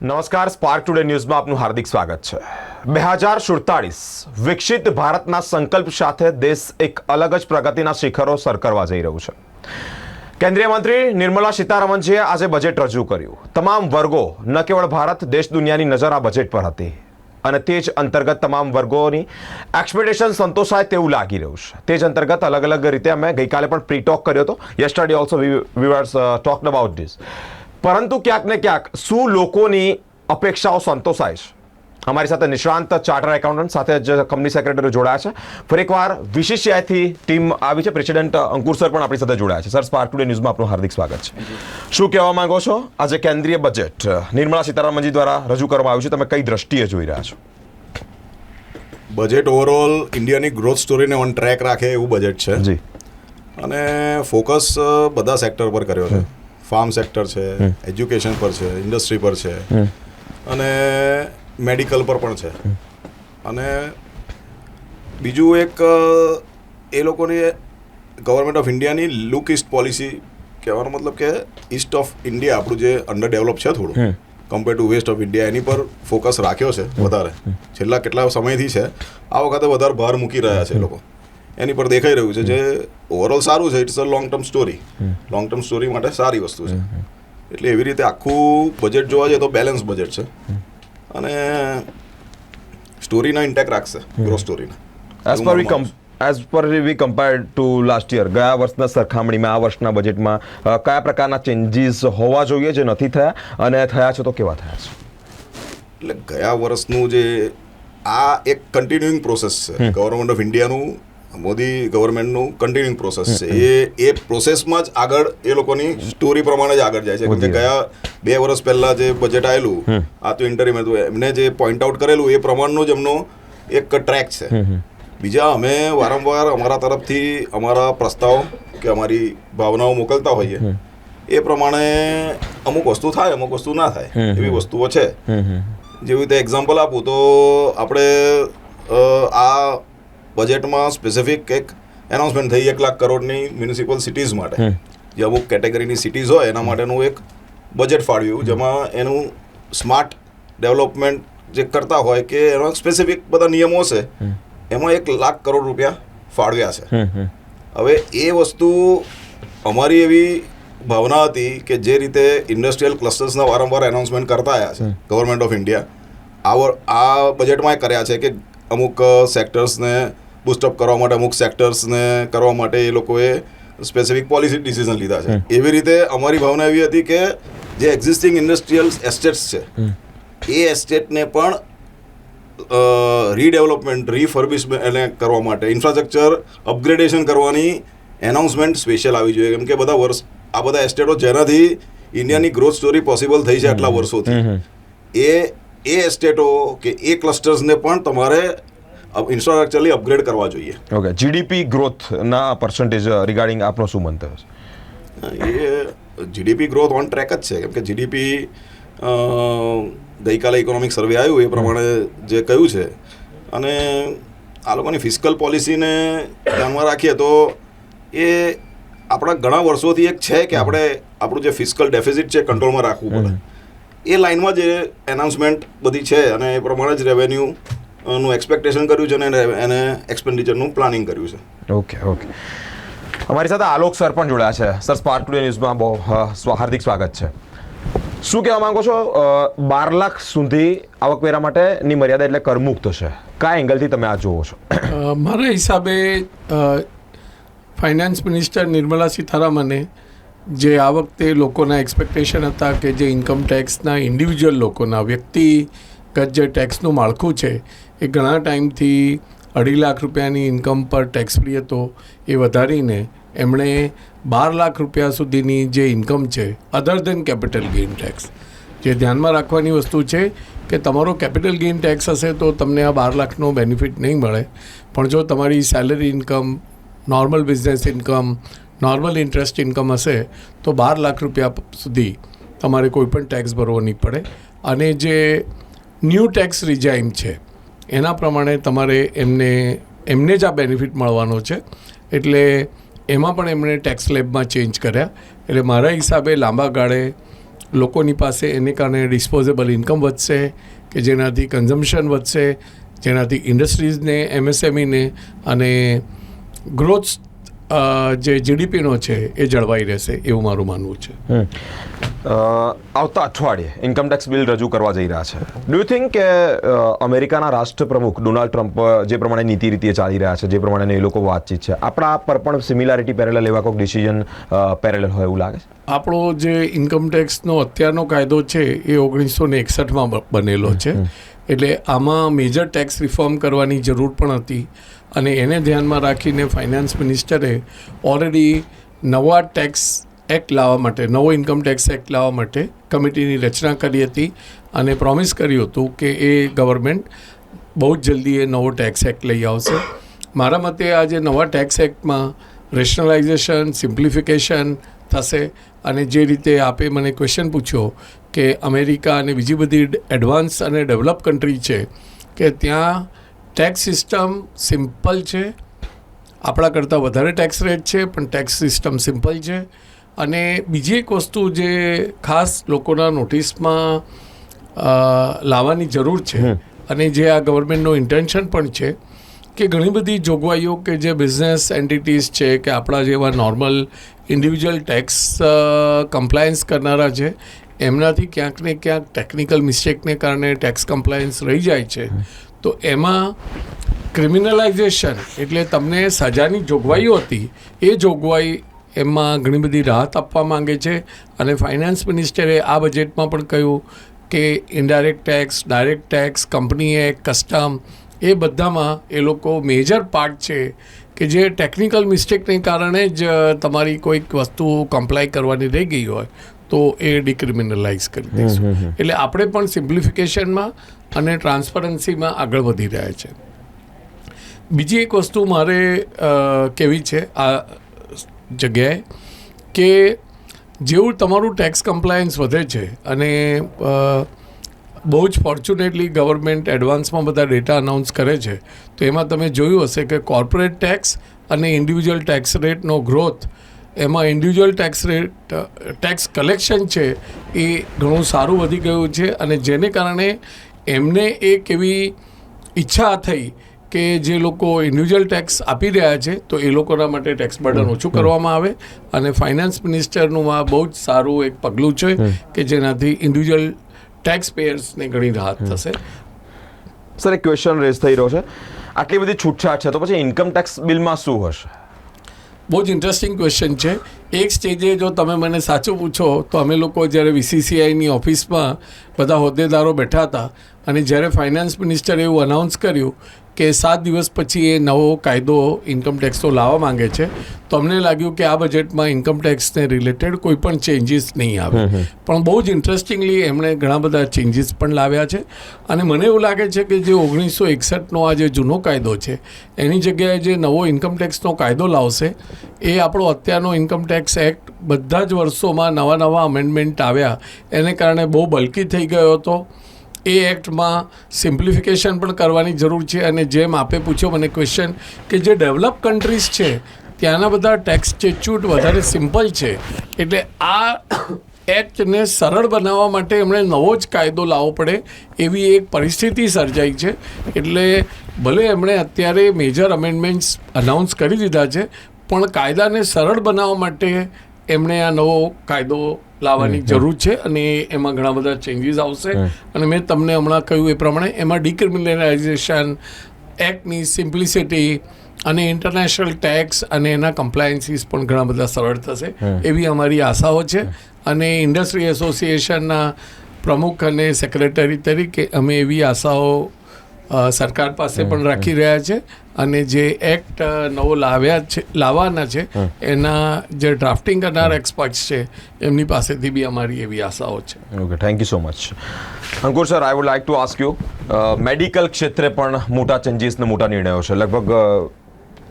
નમસ્કાર, spark today ન્યૂઝમાં આપનું હાર્દિક સ્વાગત છે. 2047 વિકસિત ભારતના સંકલ્પ સાથે દેશ એક અલગ જ પ્રગતિના શિખરો સર કરવા જઈ રહ્યું છે. કેન્દ્રીય મંત્રી નિર્મલા સીતારમણજીએ આજે બજેટ રજૂ કર્યું. તમામ વર્ગો, ન કેવળ ભારત, દેશ દુનિયાની નજર આ બજેટ પર હતી અને તે જ અંતર્ગત તમામ વર્ગોની એક્સપેક્ટેશન સંતોષાય તેવું લાગી રહ્યું છે. તે જ અંતર્ગત અલગ અલગ રીતે અમે ગઈકાલે પણ પ્રી ટોક કર્યો હતો. Yesterday also we were talked about this. પરંતુ ક્યાંક ને ક્યાંક શું લોકોની અપેક્ષાઓ સંતોષાય છે? અમારી સાથે નિષ્ણાંત ચાર્ટર એકાઉન્ટન્ટ સાથે જ કંપની સેક્રેટરી જોડાયા છે. ફરી એકવાર VCCI ટીમ આવી છે. પ્રેસિડેન્ટ અંકુર સર પણ આપણી સાથે જોડાયા છે. સર, સ્પાર્ક ટુડે ન્યૂઝમાં આપનું હાર્દિક સ્વાગત છે. શું કહેવા માંગો છો? આજે કેન્દ્રીય બજેટ નિર્મલા સીતારમણજી દ્વારા રજૂ કરવામાં આવ્યું છે. તમે કઈ દ્રષ્ટિએ જોઈ રહ્યા છો? બજેટ ઓવરઓલ ઇન્ડિયાની ગ્રોથ સ્ટોરીને ઓન ટ્રેક રાખે એવું બજેટ છે જી. અને ફોકસ બધા સેક્ટર પર કર્યો છે. ફાર્મ સેક્ટર છે, એજ્યુકેશન પર છે, ઇન્ડસ્ટ્રી પર છે અને મેડિકલ પર પણ છે. અને બીજું એક એ લોકોની ગવર્મેન્ટ ઓફ ઇન્ડિયાની લુક ઇસ્ટ પોલિસી, કહેવાનો મતલબ કે ઈસ્ટ ઓફ ઇન્ડિયા આપણું જે અંડર ડેવલપ છે થોડું compare to west of India, એની પર ફોકસ રાખ્યો છે વધારે. છેલ્લા કેટલા સમયથી છે, આ વખતે વધારે ભાર મૂકી રહ્યા છે એ લોકો. એની પર દેખાઈ રહ્યું છે, જે ઓવરઓલ સારું છે. It's a long term story. Long term story માટે સારી વસ્તુ છે. એટલે એવી રીતે આખું બજેટ જોવા જઈએ તો બેલેન્સ બજેટ છે અને સ્ટોરીના ઇન્ટેક્ટ રાખશે, ગ્રોથ સ્ટોરીના. As per we compared to last year, ગયા વર્ષના સરખામણીમાં આ વર્ષના બજેટમાં કયા પ્રકારના ચેન્જીસ હોવા જોઈએ જે નથી થયા, અને થયા છે તો કેવા થયા છે? એટલે ગયા વર્ષનું જે આ એક કન્ટિન્યુઇંગ પ્રોસેસ છે ગવર્મેન્ટ ઓફ ઇન્ડિયાનું, મોદી ગવર્મેન્ટનું કન્ટિન્યુઇંગ પ્રોસેસ છે. એ પ્રોસેસમાં જ આગળ એ લોકોની સ્ટોરી પ્રમાણે જ આગળ જાય છે. કેમ કે ગયા 2 વર્ષ પહેલા જે બજેટ આવેલું, આ તો ઇન્ટરિમ હતું, એમને જે પોઈન્ટ આઉટ કરેલું એ પ્રમાણનું જ એમનો એક ટ્રેક છે. બીજા અમે વારંવાર અમારા તરફથી અમારા પ્રસ્તાવ કે અમારી ભાવનાઓ મોકલતા હોઈએ, એ પ્રમાણે અમુક વસ્તુ થાય, અમુક વસ્તુ ના થાય, એવી વસ્તુઓ છે. જેવી રીતે એક્ઝામ્પલ આપું તો આપણે આ બજેટમાં સ્પેસિફિક એક એનાઉન્સમેન્ટ થઈ 1 લાખ કરોડની મ્યુનિસિપલ સિટીઝ માટે, જે અમુક કેટેગરીની સિટીઝ હોય એના માટેનું એક બજેટ ફાળવ્યું, જેમાં એનું સ્માર્ટ ડેવલપમેન્ટ જે કરતા હોય કે એનો સ્પેસિફિક બધા નિયમો છે, એમાં 1 લાખ કરોડ રૂપિયા ફાળવ્યા છે. હવે એ વસ્તુ અમારી એવી ભાવના હતી કે જે રીતે ઇન્ડસ્ટ્રીયલ ક્લસ્ટર્સના વારંવાર એનાઉન્સમેન્ટ કરતા આવ્યા છે ગવર્મેન્ટ ઓફ ઇન્ડિયા, આ બજેટમાં કર્યા છે કે અમુક સેક્ટર્સને બૂસ્ટઅપ કરવા માટે, અમુક સેક્ટર્સને કરવા માટે એ લોકોએ સ્પેસિફિક પોલિસી ડિસિઝન લીધા છે. એવી રીતે અમારી ભાવના એવી હતી કે જે એક્ઝિસ્ટિંગ ઇન્ડસ્ટ્રીયલ એસ્ટેટ્સ છે, એ એસ્ટેટને પણ રીડેવલપમેન્ટ, રીફર્બિશમેન્ટ એને કરવા માટે, ઇન્ફ્રાસ્ટ્રક્ચર અપગ્રેડેશન કરવાની એનાઉન્સમેન્ટ સ્પેશિયલ આવી જોઈએ. કેમ કે આ બધા એસ્ટેટો જેનાથી ઇન્ડિયાની ગ્રોથ સ્ટોરી પોસિબલ થઈ છે આટલા વર્ષોથી, એ એસ્ટેટો કે એ ક્લસ્ટર્સને પણ તમારે ઇન્ફ્રાસ્ટ્રક્ચરલી અપગ્રેડ કરવા જોઈએ. ઓકે, GDP ગ્રોથના પર્સન્ટેજ રિગાર્ડિંગ આપનો શું મંતવ્ય છે? એ GDP ગ્રોથ ઓન ટ્રેક જ છે. કેમ કે GDP ગઈકાલે ઇકોનોમિક સર્વે આવ્યું એ પ્રમાણે જે કહ્યું છે, અને આ લોકોની ફિસ્કલ પોલિસીને ધ્યાનમાં રાખીએ તો એ આપણા ઘણા વર્ષોથી એક છે કે આપણે આપણું જે ફિસ્કલ ડેફિસિટ છે કંટ્રોલમાં રાખવું પડે. એ લાઇનમાં જે એનાઉન્સમેન્ટ બધી છે અને એ પ્રમાણે જ રેવન્યુનું એક્સપેક્ટેશન કર્યું છે અને એને એક્સપેન્ડિચરનું પ્લાનિંગ કર્યું છે. ઓકે. અમારી સાથે આલોક સર પણ જોડાયા છે. સર, સ્પાર્ક ટુડે ન્યૂઝમાં બહુ હાર્દિક સ્વાગત છે. શું કહેવા માંગો છો? 12 લાખ સુધી આવકવેરા માટેની મર્યાદા એટલે કરમુક્ત છે. કયા એંગલથી તમે આ જોવો છો? મારા હિસાબે ફાઇનાન્સ મિનિસ્ટર નિર્મલા સીતારમણે જે આ વખતે લોકોના એક્સપેક્ટેશન હતા કે જે ઇન્કમ ટેક્સના ઇન્ડિવિજ્યુઅલ લોકોના વ્યક્તિગત જે ટેક્સનું માળખું છે, એ ઘણા ટાઈમથી 2.5 લાખ રૂપિયાની ઇન્કમ પર ટેક્સ ફ્રી હતો, એ વધારીને એમણે 12 લાખ રૂપિયા સુધીની જે ઇન્કમ છે, અધર દેન કેપિટલ ગેઇન ટેક્સ, જે ધ્યાનમાં રાખવાની વસ્તુ છે કે તમારો કેપિટલ ગેઇન ટેક્સ હશે તો તમને આ 12 લાખનો બેનિફિટ નહીં મળે, પણ જો તમારી salary income, normal business income, normal interest income હશે તો 12 લાખ રૂપિયા સુધી તમારે કોઈ પણ ટેક્સ ભરવો નહીં પડે. અને જે ન્યૂ ટેક્સ રિજાઇમ છે એના પ્રમાણે તમારે એમને જ આ બેનિફિટ મળવાનો છે. એટલે એમાં પણ એમણે ટેક્સ સ્લેબમાં ચેન્જ કર્યા. એટલે મારા હિસાબે લાંબા ગાળે લોકોની પાસે એને કારણે ડિસ્પોઝેબલ ઇન્કમ વધશે કે જેનાથી કન્ઝમ્પશન વધશે, જેનાથી ઇન્ડસ્ટ્રીઝને, MSMEને અને ગ્રોથ જે જીડીપીનો છે એ જળવાઈ રહેશે એવું મારું માનવું છે. આવતા અઠવાડિયે ઇન્કમટેક્સ બિલ રજૂ કરવા જઈ રહ્યા છે. ડુ યુ થિંક કે અમેરિકાના રાષ્ટ્રપ્રમુખ ડોનાલ્ડ ટ્રમ્પ જે પ્રમાણે નીતિ રીતિએ ચાલી રહ્યા છે, જે પ્રમાણે એ લોકો વાતચીત છે, આપણા પર પણ સિમિલારિટી પેરેલલ એવા કોઈક ડિસિઝન પેરેલલ હોય એવું લાગે છે? આપણો જે ઇન્કમટેક્સનો અત્યારનો કાયદો છે એ 1961માં બનેલો છે, એટલે આમાં મેજર ટેક્સ રિફોર્મ કરવાની જરૂર પણ હતી અને એને ધ્યાનમાં રાખીને ફાઇનાન્સ મિનિસ્ટરે ઓલરેડી નવા ટેક્સ એક્ટ લાવવા માટે, નવો ઇન્કમ ટેક્સ એક્ટ લાવવા માટે કમિટીની રચના કરી હતી અને પ્રોમિસ કર્યું હતું કે એ ગવર્મેન્ટ બહુ જ જલ્દી એ નવો ટેક્સ એક્ટ લઈ આવશે. મારા મતે આ જે નવા ટેક્સ એક્ટમાં રેશનલાઇઝેશન, સિમ્પ્લિફિકેશન થશે અને જે રીતે આપે મને ક્વેશ્ચન પૂછ્યો કે અમેરિકા અને બીજી બધી એડવાન્સ અને ડેવલપ કન્ટ્રી છે કે ત્યાં ટેક્સ સિસ્ટમ સિમ્પલ છે, આપણા કરતાં વધારે ટેક્સ રેટ છે પણ ટેક્સ સિસ્ટમ સિમ્પલ છે. અને બીજી એક વસ્તુ જે ખાસ લોકોના નોટિસમાં લાવવાની જરૂર છે અને જે આ ગવર્મેન્ટનો ઇન્ટેન્શન પણ છે કે ઘણી બધી જોગવાઈઓ કે જે બિઝનેસ એન્ટિટીઝ છે કે આપણા જેવા નોર્મલ ઇન્ડિવિજ્યુઅલ ટેક્સ કમ્પ્લાયન્સ કરનારા છે એમનાથી ક્યાંક ને ક્યાંક ટેકનિકલ મિસ્ટેકને કારણે ટેક્સ કમ્પ્લાયન્સ રહી જાય છે. તો એમાં ક્રિમિનલાઇઝેશન એટલે તમને સજાની જોગવાઈઓ હતી એ જોગવાઈ એમાં ઘણી બધી રાહત આપવા માંગે છે અને ફાઇનાન્સ મિનિસ્ટરે આ બજેટમાં પણ કહ્યું કે indirect tax, direct tax, company act, custom એ બધામાં એ લોકો મેજર પાર્ટ છે કે જે ટેકનિકલ મિસ્ટેકને કારણે જ તમારી કોઈક વસ્તુ કમ્પ્લાય કરવાની રહી ગઈ હોય તો એ ડિક્રિમિનલાઇઝ કરી દઈશું. એટલે આપણે પણ સિમ્પ્લિફિકેશનમાં અને ટ્રાન્સપરન્સીમાં આગળ વધી રહ્યા છે. બીજી એક વસ્તુ મારે કહેવી છે આ જગ્યાએ કે જેવું તમારું ટેક્સ કમ્પ્લાયન્સ વધે છે અને બહુ જ ફોર્ચ્યુનેટલી ગવર્મેન્ટ એડવાન્સમાં બધા ડેટા અનાઉન્સ કરે છે તો એમાં તમે જોયું હશે કે કોર્પોરેટ ટેક્સ અને ઇન્ડિવિજ્યુઅલ ટેક્સ રેટનો ગ્રોથ, એમાં individual tax rate tax collection છે એ ઘણું સારું વધી ગયું છે અને જેને કારણે એમને એક એવી ઈચ્છા થઈ કે જે લોકો ઇન્ડિવિજ્યુઅલ ટેક્સ આપી રહ્યા છે તો એ લોકોના માટે ટેક્સ બર્ડન ઓછું કરવામાં આવે અને ફાઇનાન્સ મિનિસ્ટરનું આ બહુ જ સારું એક પગલું છે કે જેનાથી ઇન્ડિવિજ્યુઅલ ટેક્સ પેયર્સને ઘણી રાહત થશે. સર, એક ક્વેશ્ચન રેઝ થઈ રહ્યો છે, આટલી બધી છૂટછાટ છે તો પછી ઇન્કમ ટેક્સ બિલમાં શું હશે? બહુ જ ઇન્ટરેસ્ટિંગ ક્વેશ્ચન છે. એક સ્ટેજે જો તમે મને સાચું પૂછો તો અમે લોકો જ્યારે VCCIની ઓફિસમાં બધા હોદ્દેદારો બેઠા હતા અને જ્યારે ફાઇનાન્સ મિનિસ્ટરે એવું અનાઉન્સ કર્યું કે 7 દિવસ પછી એ નવો કાયદો ઇન્કમટેક્સનો લાવવા માંગે છે તો અમને લાગ્યું કે આ બજેટમાં ઇન્કમટેક્સને રિલેટેડ કોઈ પણ ચેન્જીસ નહીં આવે. પણ બહુ જ ઇન્ટરેસ્ટિંગલી એમણે ઘણા બધા ચેન્જીસ પણ લાવ્યા છે અને મને એવું લાગે છે કે જે 1961નો આ જે જૂનો કાયદો છે એની જગ્યાએ જે નવો ઇન્કમટેક્સનો કાયદો લાવશે એ આપણો અત્યારનો ઇન્કમટેક્સ એક્ટ બધા જ વર્ષોમાં નવા અમેન્ડમેન્ટ આવ્યા એને કારણે બહુ બલ્કી થઈ ગયો હતો. એ એક્ટમાં સિમ્પ્લિફિકેશન પણ કરવાની જરૂર છે અને જેમ આપે પૂછ્યો મને ક્વેશ્ચન કે જે ડેવલપ કન્ટ્રીઝ છે ત્યાંના બધા ટેક્સ સ્ટેચ્યુટ વધારે સિમ્પલ છે એટલે આ એક્ટને સરળ બનાવવા માટે એમણે નવો જ કાયદો લાવવો પડે એવી એક પરિસ્થિતિ સર્જાઈ છે. એટલે ભલે એમણે અત્યારે મેજર અમેન્ડમેન્ટ્સ અનાઉન્સ કરી દીધા છે પણ કાયદાને સરળ બનાવવા માટે એમણે આ નવો કાયદો લાવવાની જરૂર છે અને એમાં ઘણા બધા ચેન્જીસ આવશે અને મેં તમને હમણાં કહ્યું એ પ્રમાણે એમાં ડિક્રિમિનલાઇઝેશન, એક્ટની સિમ્પ્લિસિટી અને ઇન્ટરનેશનલ ટેક્સ અને એના કમ્પ્લાયન્સીસ પણ ઘણા બધા સરળ થશે એવી અમારી આશાઓ છે. અને ઇન્ડસ્ટ્રી એસોસિએશનના પ્રમુખ અને સેક્રેટરી તરીકે અમે એવી આશાઓ સરકાર પાસે પણ રાખી રહ્યા છે અને જે એક્ટ નવો લાવવાના છે એના જે ડ્રાફ્ટિંગ કરનાર એક્સપર્ટ્સ છે એમની પાસેથી બી અમારી એવી આશાઓ છે. Okay, thank you so much. Ankur sir, I would like to ask you, medical ક્ષેત્રે પણ મોટા ચેન્જીસ ને મોટા નિર્ણયો છે. લગભગ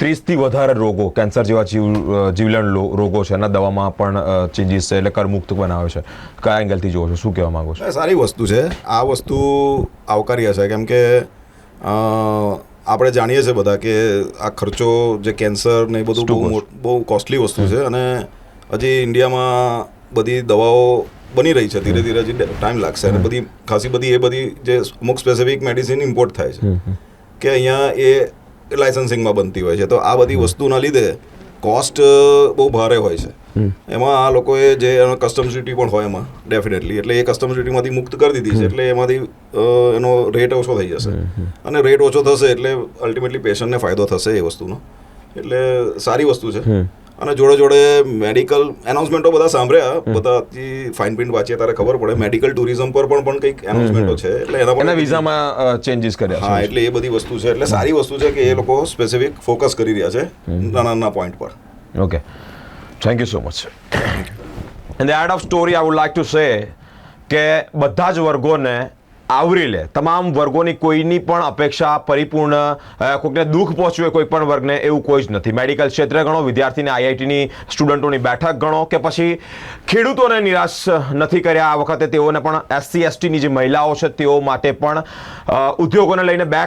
30થી વધારે રોગો, કેન્સર જેવા જીવલેણ રોગો છે એના દવામાં પણ ચેન્જીસ છે એટલે કરમુક્ત બનાવે છે. કયા એંગલથી જોવો છો, શું કહેવા માંગો છો? સારી વસ્તુ છે, આ વસ્તુ આવકાર્ય છે કેમ કે આપણે જાણીએ છીએ બધા કે આ ખર્ચો જે કેન્સર ને એ બધું બહુ કોસ્ટલી વસ્તુ છે અને હજી ઇન્ડિયામાં બધી દવાઓ બની રહી છે ધીરે ધીરે હજી ટાઈમ લાગશે અને બધી ખાસી બધી એ બધી જે અમુક સ્પેસિફિક મેડિસિન ઇમ્પોર્ટ થાય છે કે અહીંયા એ લાઇસન્સિંગમાં બનતી હોય છે તો આ બધી વસ્તુના લીધે કોસ્ટ બહુ ભારે હોય છે એમાં આ લોકોએ જે કસ્ટમ ડ્યુટી પણ હોય એમાં ડેફિનેટલી એટલે એ કસ્ટમ ડ્યુટીમાંથી મુક્ત કરી દીધી છે એટલે એમાંથી એનો રેટ ઓછો થઈ જશે અને રેટ ઓછો થશે એટલે અલ્ટિમેટલી પેશન્ટને ફાયદો થશે એ વસ્તુનો એટલે સારી વસ્તુ છે અને જોડે જોડે મેડિકલ એનાઉન્સમેન્ટો બધા સાંભળ્યા બધાથી ફાઇન પ્રિન્ટ વાંચીએ ત્યારે ખબર પડે મેડિકલ ટુરિઝમ પર પણ કંઈક એનાઉન્સમેન્ટો છે એટલે એના એના પણ વિઝામાં ચેન્જીસ કર્યા હા એટલે એ બધી વસ્તુ છે એટલે સારી વસ્તુ છે કે એ લોકો સ્પેસિફિક ફોકસ કરી રહ્યા છે નાના નાના પોઈન્ટ પર છે okay thank you so much in the end of story I would like to say કે બધા જ વર્ગોને આવરી લે તમામ વર્ગોની કોઈની પણ અપેક્ષા પરિપૂર્ણ કોઈકને દુઃખ પહોંચ્યું કોઈ પણ વર્ગને એવું કોઈ જ નથી મેડિકલ ક્ષેત્રે ગણો વિદ્યાર્થીને આઈઆઈટીની સ્ટુડન્ટોની બેઠક ગણો કે પછી ખેડૂતોને નિરાશ નથી કર્યા આ વખતે તેઓને પણ એસસી એસટીની જે મહિલાઓ છે તેઓ માટે પણ ઉદ્યોગોને લઈને 2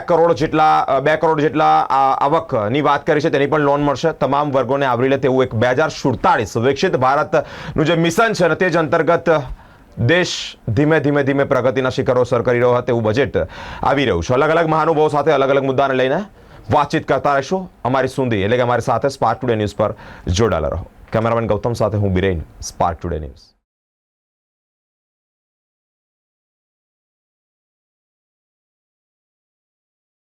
કરોડ જેટલા આવકની વાત કરી છે તેની પણ લોન મળશે તમામ વર્ગોને આવરી લે તેવું એક 2047 વિકસિત ભારતનું જે મિશન છે ને તે જ અંતર્ગત દેશ ધીમે ધીમે પ્રગતિના શિખરો સર કરી રહ્યો હોય તેવું બજેટ આવી રહ્યું છે અલગ અલગ મહાનુભાવો સાથે અલગ અલગ મુદ્દાને લઈને વાતચીત કરતા રહીશું અમારી સુંદી એટલે કે અમારી સાથે સ્પાર્ક ટુડે ન્યૂઝ પર જોડાયેલા રહો કેમેરામેન ગૌતમ સાથે હું બિરેન સ્પાર્ક ટુડે ન્યૂઝ